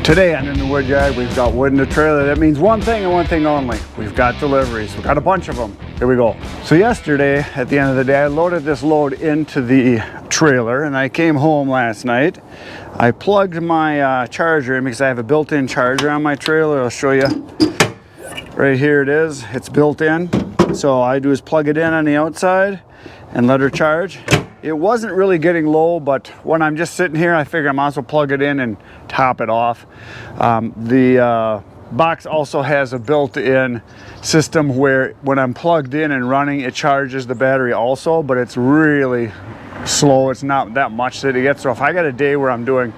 Today on In the Wood Yard, we've got wood in the trailer. That means one thing and one thing only. We've got deliveries. We've got a bunch of them. Here we go. So yesterday, at the end of the day, I loaded this load into the trailer and I came home last night. I plugged my charger in because I have a built-in charger on my trailer. I'll show you. Right here it is. It's built in. So all I do is plug it in on the outside and let her charge. It wasn't really getting low, but when I'm just sitting here, I figure I might as well plug it in and top it off. The box also has a built-in system where when I'm plugged in and running, it charges the battery also, but it's really slow. It's not that much that it gets. So if I got a day where I'm doing,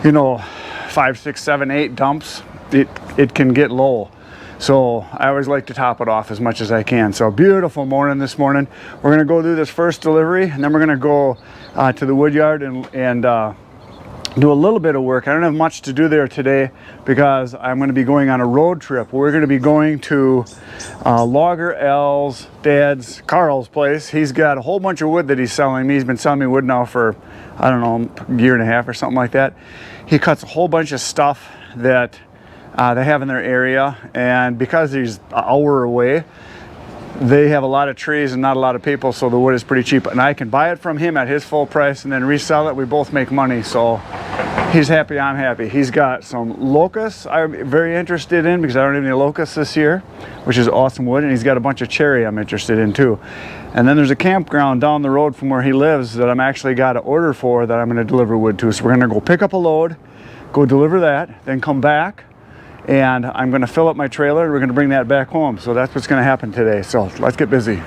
5, 6, 7, 8 dumps, it can get low. So I always like to top it off as much as I can. So beautiful morning this morning. We're gonna go do this first delivery and then we're gonna go to the wood yard and do a little bit of work. I don't have much to do there today because I'm gonna be going on a road trip. We're gonna be going to Logger L's dad's, Carl's place. He's got a whole bunch of wood that he's selling me. He's been selling me wood now for, I don't know, a year and a half or something like that. He cuts a whole bunch of stuff that they have in their area, and because he's an hour away, they have a lot of trees and not a lot of people, so the wood is pretty cheap. And I can buy it from him at his full price and then resell it. We both make money, so he's happy, I'm happy. He's got some locusts I'm very interested in because I don't have any locusts this year, which is awesome wood, and he's got a bunch of cherry I'm interested in too. And then there's a campground down the road from where he lives that I'm actually got an order for that I'm going to deliver wood to. So we're going to go pick up a load, go deliver that, then come back, and I'm going to fill up my trailer and we're going to bring that back home. So that's what's going to happen today. So let's get busy.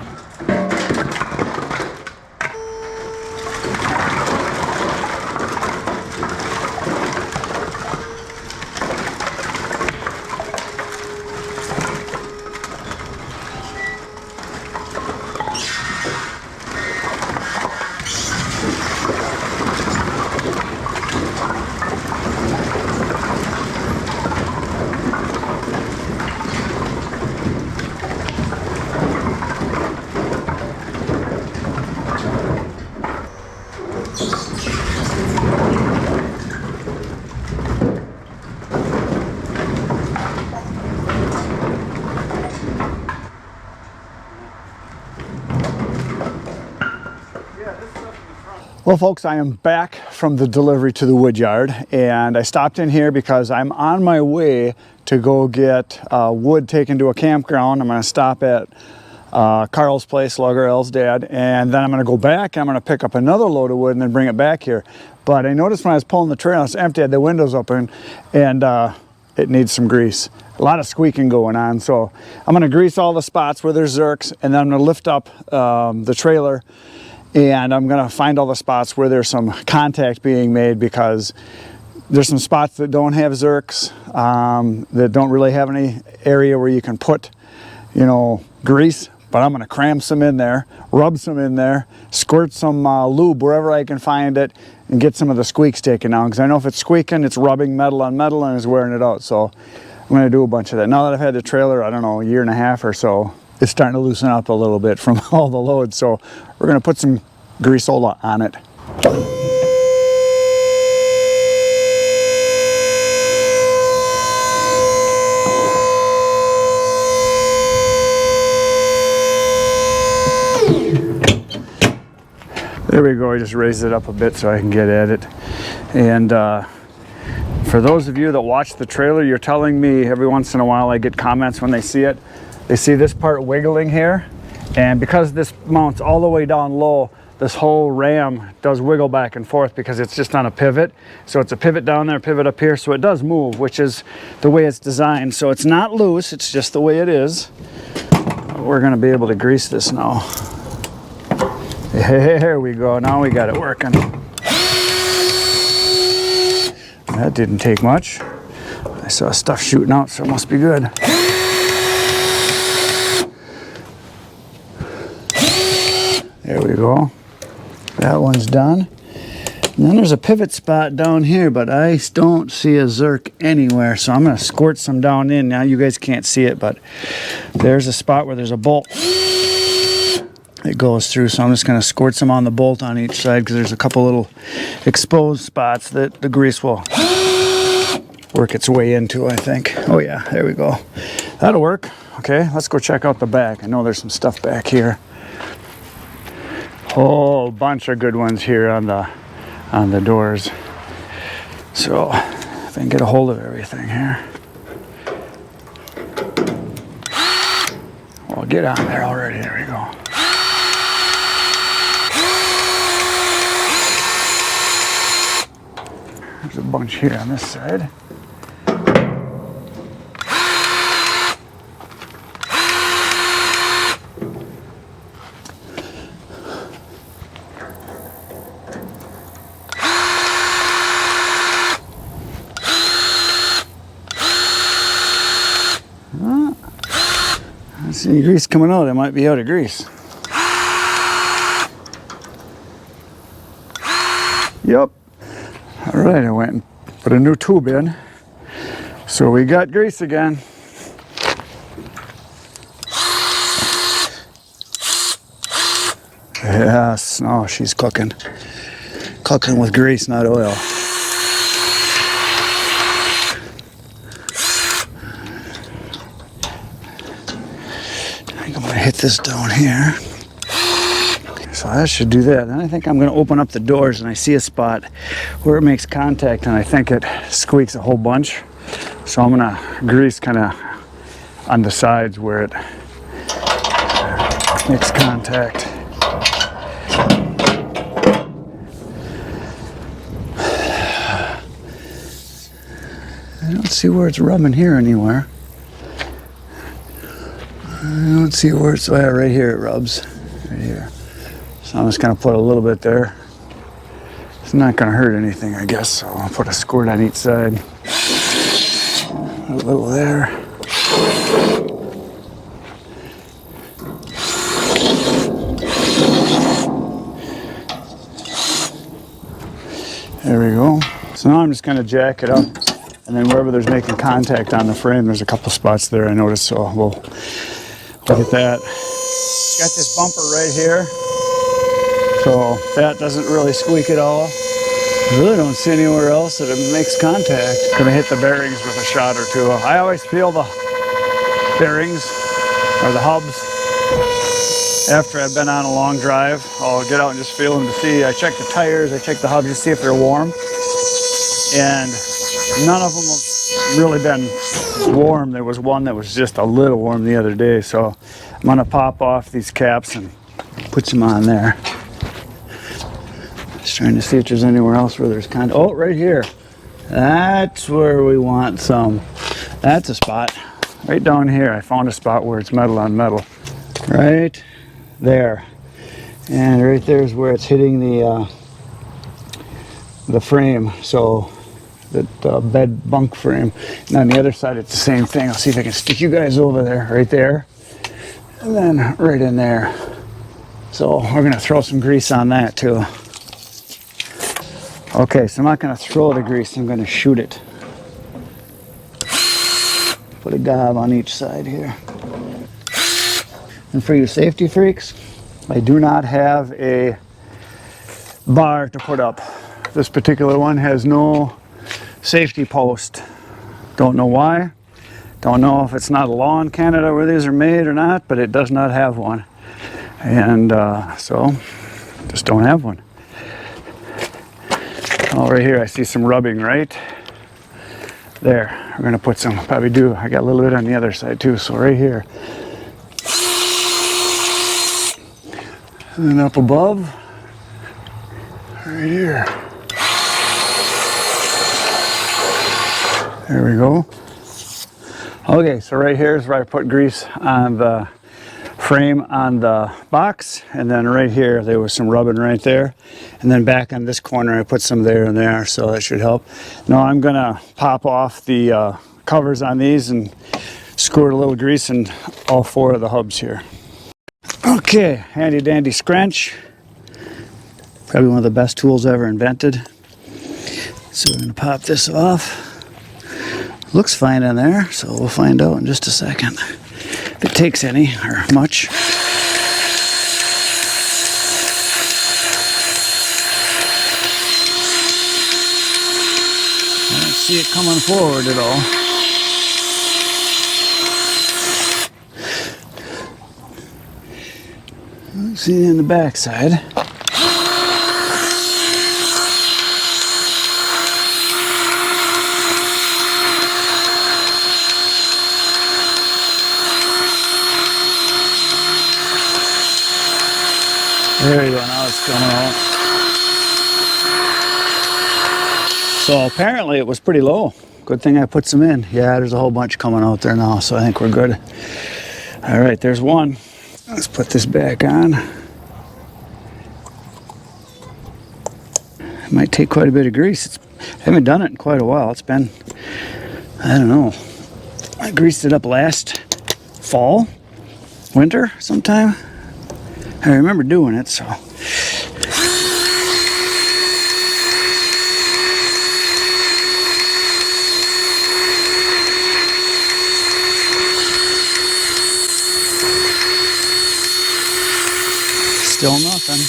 Well, folks, I am back from the delivery to the wood yard, and I stopped in here because I'm on my way to go get wood taken to a campground. I'm going to stop at Carl's place, Logger L's dad, and then I'm going to go back and I'm going to pick up another load of wood and then bring it back here. But I noticed when I was pulling the trailer, it's empty, I had the windows open, and it needs some grease. A lot of squeaking going on, so I'm going to grease all the spots where there's zerks, and then I'm going to lift up the trailer, and I'm going to find all the spots where there's some contact being made, because there's some spots that don't have zerks, that don't really have any area where you can put, grease. But I'm going to cram some in there, rub some in there, squirt some lube wherever I can find it, and get some of the squeaks taken out. Because I know if it's squeaking, it's rubbing metal on metal and it's wearing it out. So I'm going to do a bunch of that. Now that I've had the trailer, I don't know, a year and a half or so, it's starting to loosen up a little bit from all the loads. So we're going to put some greaseola on it. There we go. I just raised it up a bit so I can get at it. And for those of you that watch the trailer, you're telling me every once in a while I get comments when they see it. They see this part wiggling here, and because this mounts all the way down low, this whole ram does wiggle back and forth because it's just on a pivot. So it's a pivot down there, pivot up here, so it does move, which is the way it's designed. So it's not loose, it's just the way it is. We're going to be able to grease this now. Here we go, now we got it working. That didn't take much. I saw stuff shooting out, so it must be good. There we go. That one's done. And then there's a pivot spot down here, but I don't see a zerk anywhere, so I'm going to squirt some down in. Now you guys can't see it, but there's a spot where there's a bolt it goes through, so I'm just going to squirt some on the bolt on each side because there's a couple little exposed spots that the grease will work its way into, I think. Oh yeah, there we go. That'll work. Okay, let's go check out the back. I know there's some stuff back here. Whole bunch of good ones here on the doors. So if I can get a hold of everything here. Well, get on there already. There we go. There's a bunch here on this side. I see any grease coming out. It might be out of grease. Yep. All right, I went and put a new tube in. So we got grease again. Yes, no, she's cooking. Cooking with grease, not oil. I think I'm gonna hit this down here. So that should do that. Then I think I'm gonna open up the doors and I see a spot where it makes contact and I think it squeaks a whole bunch. So I'm gonna grease kind of on the sides where it makes contact. I don't see where it's rubbing here anywhere. I don't see where it's, oh yeah, right here it rubs, right here. So I'm just gonna put a little bit there. It's not gonna hurt anything, I guess, so I'll put a squirt on each side. A little there. There we go. So now I'm just gonna jack it up, and then wherever there's making contact on the frame, there's a couple spots there I noticed, so we'll look at that. Got this bumper right here, so that doesn't really squeak at all. I really don't see anywhere else that it makes contact. Gonna hit the bearings with a shot or two. I always feel the bearings or the hubs after I've been on a long drive. I'll get out and just feel them to see. I check the tires, I check the hubs to see if they're warm. And none of them have really been warm. There was one that was just a little warm the other day. So I'm gonna pop off these caps and put some on there. Just trying to see if there's anywhere else where there's kind of, oh, right here. That's where we want some. That's a spot. Right down here, I found a spot where it's metal on metal. Right there. And right there is where it's hitting the frame. So that bed bunk frame. And on the other side, it's the same thing. I'll see if I can stick you guys over there, right there. And then right in there. So we're gonna throw some grease on that too. Okay, so I'm not gonna throw the grease, I'm gonna shoot it. Put a gob on each side here. And for you safety freaks, I do not have a bar to put up. This particular one has no safety post. Don't know why. Don't know if it's not a law in Canada where these are made or not, but it does not have one. And so, just don't have one. Oh, right here I see some rubbing right there. We're gonna put some, probably do, I got a little bit on the other side too, so right here. And then up above, right here. There we go. Okay, so right here is where I put grease on the frame on the box, and then right here there was some rubbing right there, and then back on this corner I put some there and there, so that should help. Now I'm gonna pop off the covers on these and squirt a little grease in all four of the hubs here. Okay, handy dandy scrunch. Probably one of the best tools ever invented. So we're gonna pop this off. Looks fine in there, so we'll find out in just a second if it takes any or much. see it coming forward at all. See it in the back side. There you go, now it's coming out. So apparently it was pretty low. Good thing I put some in. Yeah, there's a whole bunch coming out there now, so I think we're good. All right, there's one. Let's put this back on. It might take quite a bit of grease. I haven't done it in quite a while. It's been, I don't know. I greased it up last fall, winter sometime. I remember doing it, so. Still nothing.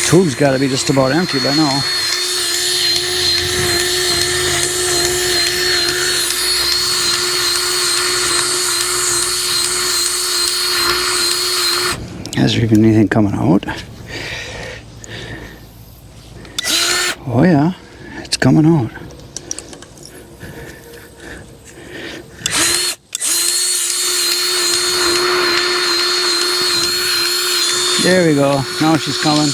Tube's got to be just about empty by now. Is there even anything coming out? Oh yeah, it's coming out. There we go. Now she's coming.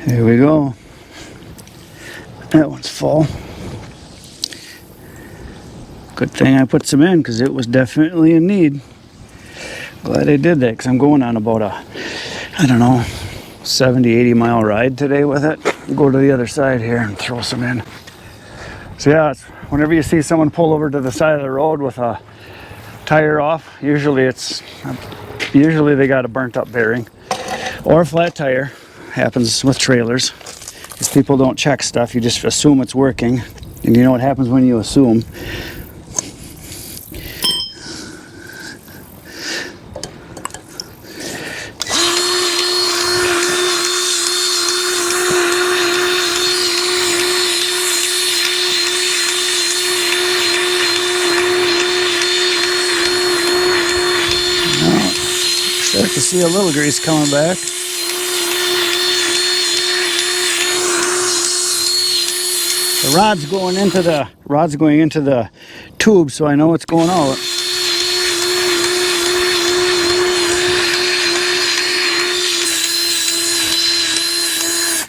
There we go. That one's full. Good thing I put some in because it was definitely in need. Glad I did that because I'm going on about a, I don't know, 70, 80 mile ride today with it. Go to the other side here and throw some in. So yeah, it's, whenever you see someone pull over to the side of the road with a tire off, usually they got a burnt up bearing or a flat tire. Happens with trailers. Because people don't check stuff, you just assume it's working. And you know what happens when you assume? Start to see a little grease coming back. The rod's going into the tube, so I know it's going out.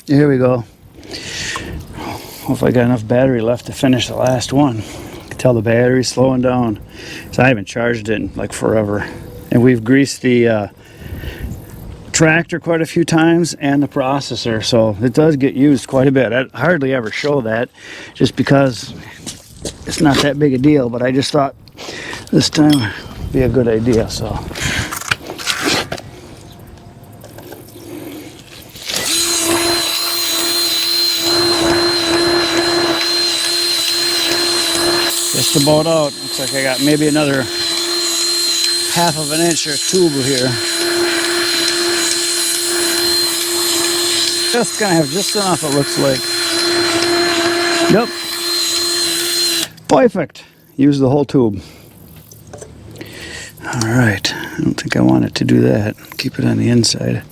Here we go. Hopefully I got enough battery left to finish the last one. I can tell the battery's slowing down. So I haven't charged it in like forever. And we've greased the tractor quite a few times and the processor, so it does get used quite a bit. I hardly ever show that just because it's not that big a deal, but I just thought this time would be a good idea. So just about out. Looks like I got maybe another half of an inch or tube here. Just gonna have just enough, it looks like. Yep. Perfect. Use the whole tube. All right. I don't think I want it to do that. Keep it on the inside.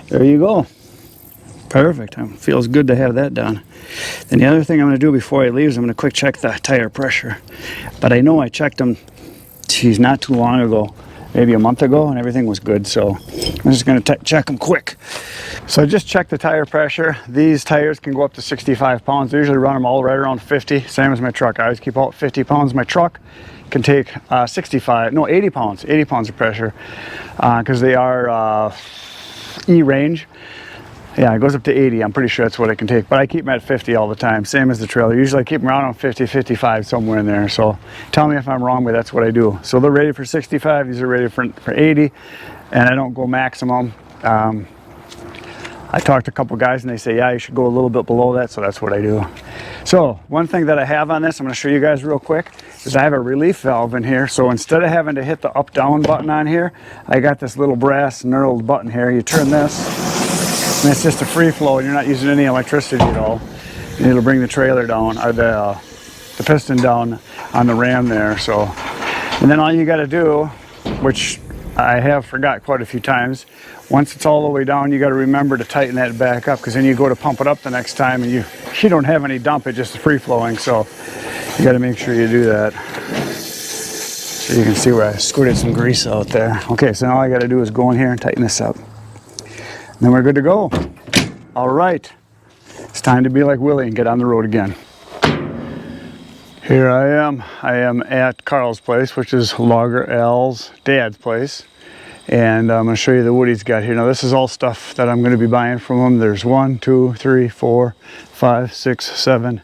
There you go. Perfect. Feels good to have that done. Then the other thing I'm going to do before I leave is I'm going to quick check the tire pressure. But I know I checked them, geez, not too long ago. Maybe a month ago, and everything was good, so I'm just going to check them quick. So I just checked the tire pressure. These tires can go up to 65 pounds. I usually run them all right around 50, same as my truck. I always keep out 50 pounds. My truck can take 80 pounds of pressure because they are E-range. Yeah, it goes up to 80. I'm pretty sure that's what it can take, but I keep them at 50 all the time, same as the trailer. Usually I keep them around on 50, 55, somewhere in there. So tell me if I'm wrong, but that's what I do. So they're rated for 65, these are rated for 80, and I don't go maximum. I talked to a couple guys and they say, yeah, you should go a little bit below that, so that's what I do. So one thing that I have on this, I'm going to show you guys real quick, is I have a relief valve in here. So instead of having to hit the up down button on here, I got this little brass knurled button here. You turn this and it's just a free flow, and you're not using any electricity at all, and it'll bring the trailer down, or the piston down on the ram there. So, and then all you got to do, which I have forgot quite a few times, once it's all the way down, you got to remember to tighten that back up, because then you go to pump it up the next time and you don't have any dump, it's just free flowing. So you got to make sure you do that. So you can see where I squirted some grease out there. Okay, so now all I got to do is go in here and tighten this up. And then we're good to go. All right, it's time to be like Willie and get on the road again. Here I am at Carl's place, which is Logger Al's dad's place. And I'm going to show you the wood he's got here. Now this is all stuff that I'm going to be buying from him. There's 1, 2, 3, 4, 5, 6, 7,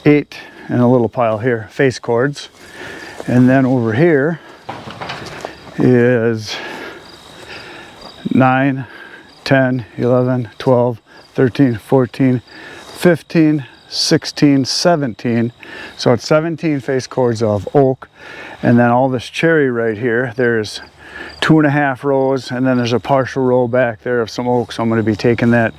8, and a little pile here, face cords. And then over here is 9, 10, 11, 12, 13, 14, 15, 16, 17. So it's 17 face cords of oak. And then all this cherry right here, there's 2.5 rows, and then there's a partial row back there of some oak. So I'm going to be taking that,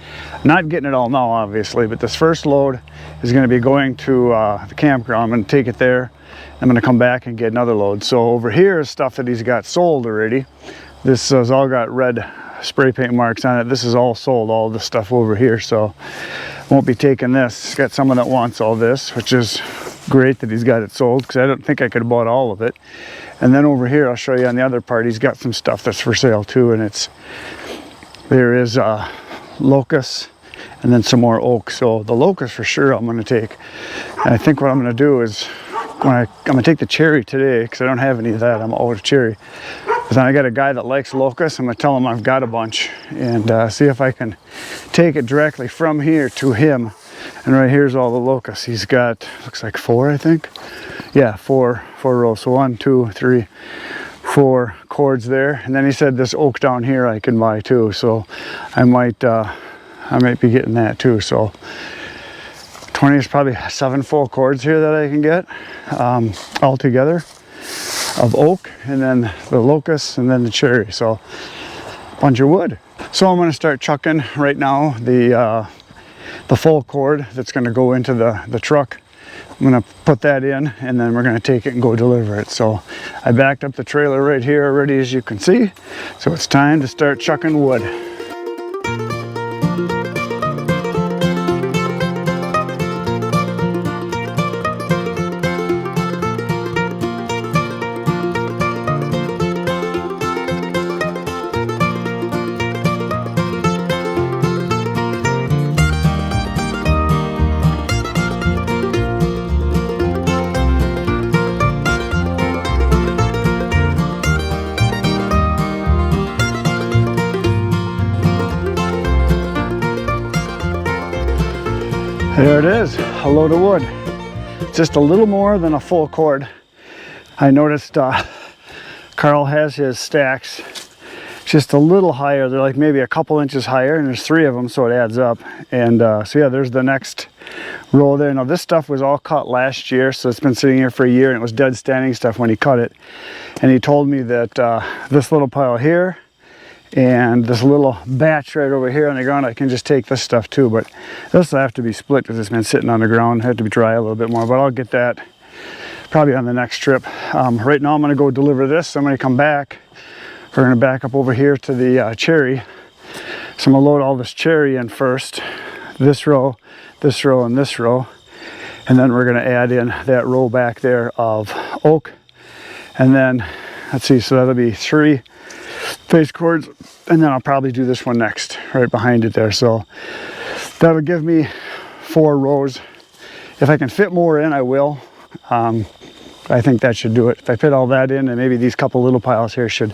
not getting it all now obviously, but this first load is going to be going to the campground. I'm going to take it there. I'm going to come back and get another load. So over here is stuff that he's got sold already. This has all got red spray paint marks on it. This is all sold, all this stuff over here. So won't be taking this. He's got someone that wants all this, which is great that he's got it sold, because I don't think I could have bought all of it. And then over here, I'll show you on the other part, he's got some stuff that's for sale too, and there is locust and then some more oak. So the locust for sure I'm going to take. And I think what I'm going to do is, I'm going to take the cherry today, because I don't have any of that. I'm out of cherry. But then I got a guy that likes locust. I'm going to tell him I've got a bunch, and see if I can take it directly from here to him. And right here's all the locusts. He's got, looks like 4, I think. Yeah, four rows. So 1, 2, 3, 4 cords there. And then he said this oak down here I can buy too. So I might be getting that too. So 20 is probably 7 full cords here that I can get all together of oak, and then the locust, and then the cherry. So bunch of wood. So I'm going to start chucking right now the full cord that's going to go into the truck. I'm going to put that in, and then we're going to take it and go deliver it. So I backed up the trailer right here already, as you can see. So it's time to start chucking wood. There it is, a load of wood. Just a little more than a full cord. I noticed Carl has his stacks just a little higher. They're like maybe a couple inches higher, and there's 3 of them, so it adds up. And so yeah, there's the next row there. Now this stuff was all cut last year, so it's been sitting here for a year, and it was dead standing stuff when he cut it. And he told me that this little pile here and this little batch right over here on the ground, I can just take this stuff too, but this will have to be split because it's been sitting on the ground. Have to be dry a little bit more, but I'll get that probably on the next trip. Right now I'm going to go deliver this. I'm going to come back. We're going to back up over here to the cherry. So I'm going to load all this cherry in first. This row, and this row. And then we're going to add in that row back there of oak. And then, let's see, so that'll be 3 face cords, and then I'll probably do this one next, right behind it there. So that'll give me 4 rows. If I can fit more in, I will. I think that should do it. If I fit all that in, and maybe these couple little piles here should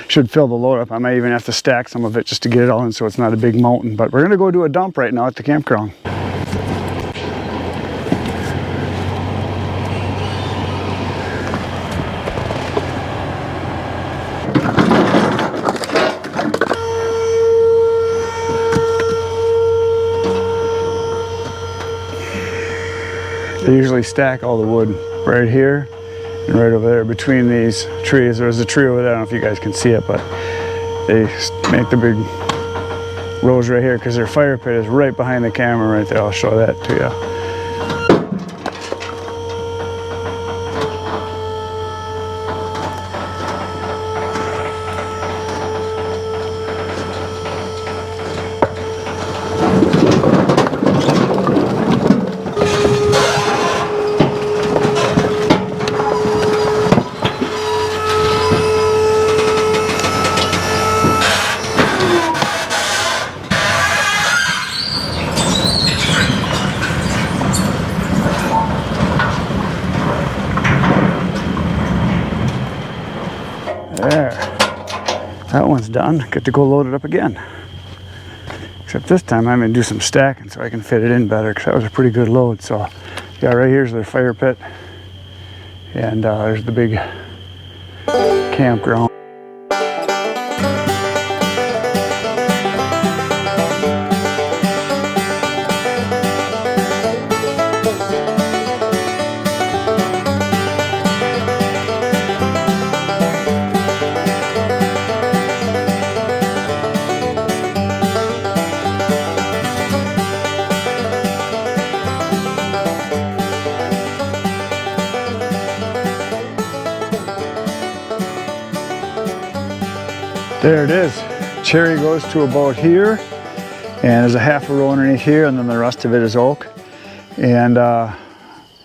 fill the load up. I might even have to stack some of it just to get it all in so it's not a big mountain. But we're gonna go do a dump right now at the campground. They usually stack all the wood right here and right over there between these trees. There's a tree over there, I don't know if you guys can see it, but they make the big rows right here because their fire pit is right behind the camera right there. I'll show that to you. There, that one's done. Get to go load it up again. Except this time I'm gonna do some stacking so I can fit it in better, because that was a pretty good load. So yeah, right here's their fire pit, and there's the big campground. There it is. Cherry goes to about here, and there's a half a row underneath here, and then the rest of it is oak. And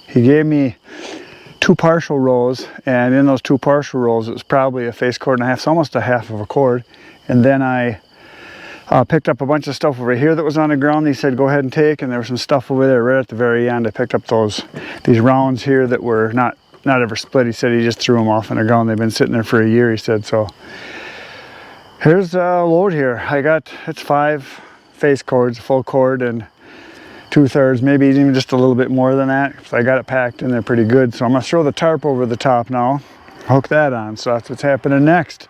he gave me 2 partial rows, and in those 2 partial rows it was probably a face cord and a half, so almost a half of a cord. And then I picked up a bunch of stuff over here that was on the ground. He said go ahead and take, and there was some stuff over there right at the very end. I picked up these rounds here that were not ever split. He said he just threw them off on the ground. They've been sitting there for a year, he said. So here's a load here. It's 5 face cords, full cord, and 2/3, maybe even just a little bit more than that. So I got it packed in there pretty good. So I'm gonna throw the tarp over the top now, hook that on. So that's what's happening next.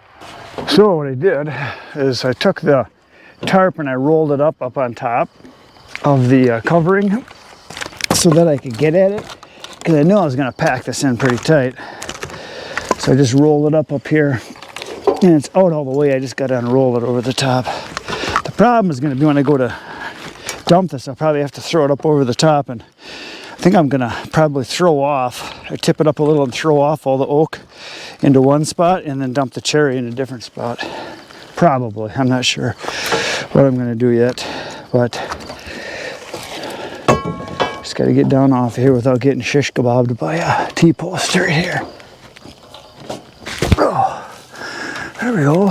So what I did is I took the tarp and I rolled it up on top of the covering so that I could get at it, because I knew I was gonna pack this in pretty tight. So I just rolled it up here. And it's out all the way. I just got to unroll it over the top. The problem is going to be when I go to dump this, I'll probably have to throw it up over the top, and I think I'm going to probably throw off, or tip it up a little and throw off all the oak into one spot and then dump the cherry in a different spot. Probably. I'm not sure what I'm going to do yet, but just got to get down off here without getting shish kebabbed by a T-post right here. Oh. There we go.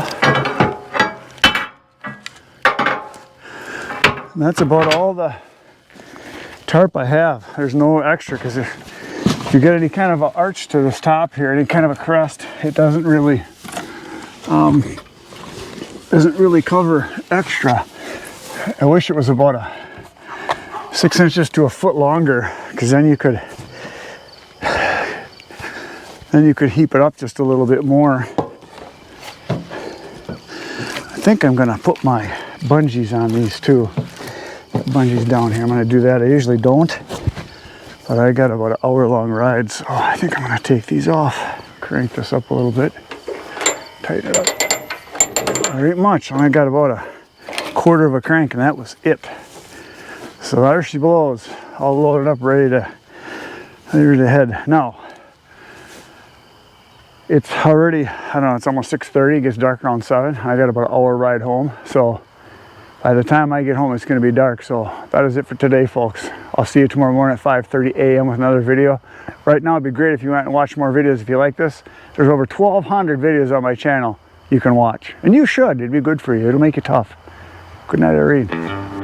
And that's about all the tarp I have. There's no extra, because if you get any kind of an arch to this top here, any kind of a crest, it doesn't really cover extra. I wish it was about 6 inches to a foot longer, because then you could heap it up just a little bit more. I think I'm gonna put my bungees on these too. Bungees down here. I'm gonna do that. I usually don't, but I got about an hour-long ride, so I think I'm gonna take these off. Crank this up a little bit, tighten it up. There ain't much. I only got about a quarter of a crank, and that was it. So there she blows, all loaded up, ready to head. Now, it's already, I don't know, it's almost 6:30, it gets dark around 7. I got about an hour ride home, so by the time I get home it's going to be dark. So that is it for today, folks. I'll see you tomorrow morning at 5:30 a.m. with another video. Right now it'd be great if you went and watch more videos if you like this. There's over 1,200 videos on my channel you can watch, and you should. It'd be good for you. It'll make you tough. Good night, Irene.